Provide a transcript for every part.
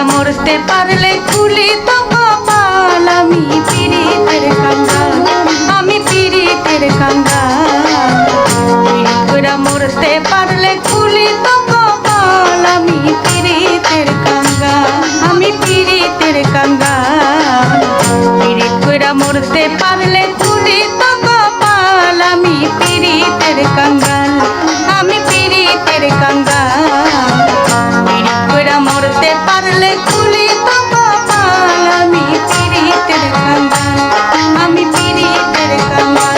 মরতে পারলে খুলি তো কপাল, আমি পীড়িতের কাঙ্গাল, আমি পীড়িতের কাঙ্গাল। পীড়িত মরতে পারলে খুলি তো কপাল, আমি পীড়িতের কাঙ্গাল, আমি পীড়িতের কাঙ্গাল। পীড়িত মরতে পারলে খুলি তো কপাল, আমি পীড়িতের কাঙ্গাল, আমি পীড়িতের কাঙ্গাল। পীড়িত মরতে পারলে খুলি তো কপাল, আমি পীড়িতের কাঙ্গাল, আমি পীড়িতের কাঙ্গাল।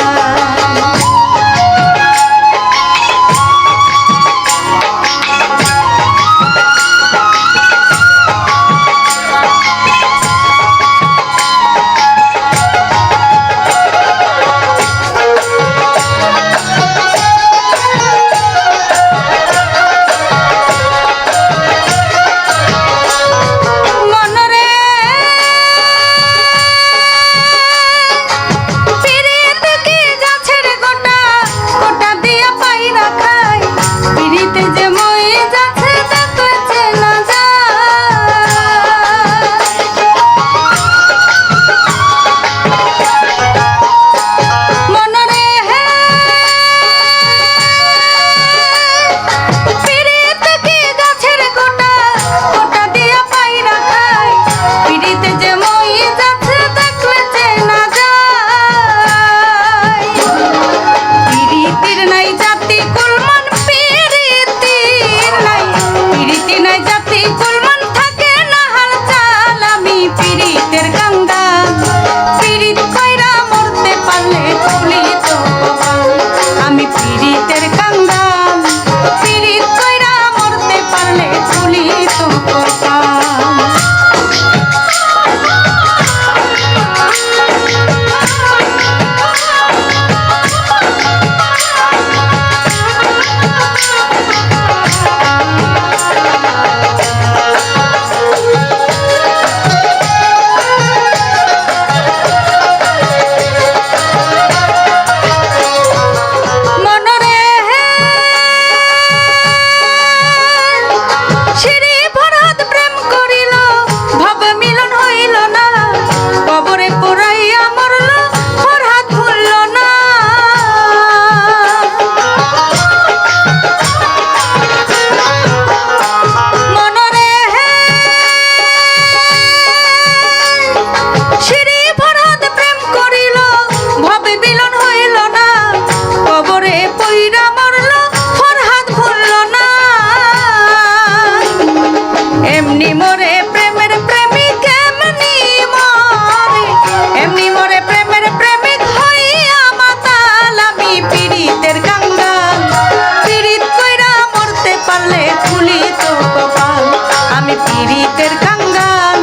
পীড়িতের কাঙ্গাল,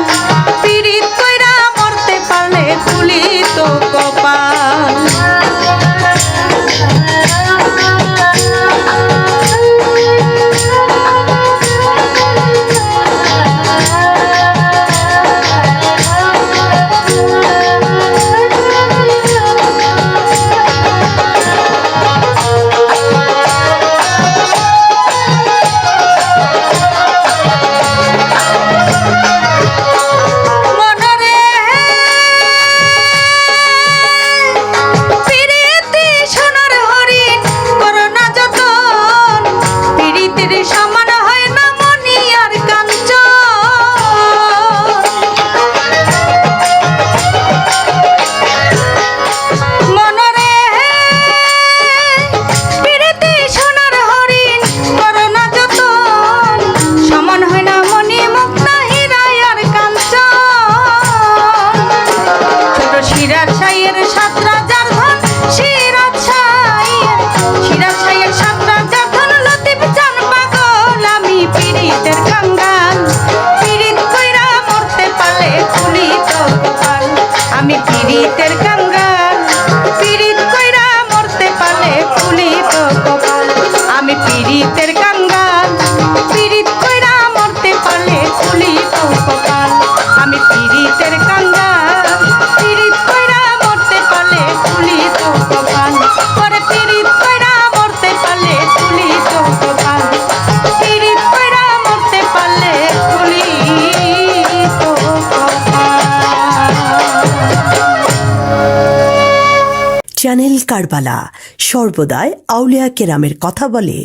পীড়িত কইরা মরতে পারলে খুলি তো কপাল। আমি পিরিতের কাঙ্গাল পিরিত কইরা মরতে পারলে ফুলি তো কপাল আমি পিরিতের কাঙ্গাল পিরিত কইরা মরতে পারলে ফুলি তো কপাল আমি পিরিতের কাঙ্গাল পিরিত কইরা মরতে পারলে ফুলি তো কপাল পরে পিরিত কইরা মরতে পারলে ফুলি তো কপাল পিরিত কইরা মরতে পারলে ফুলি তো কপাল। চ্যানেল কারবালা সর্বদাই আউলিয়া কেরামের কথা বলে।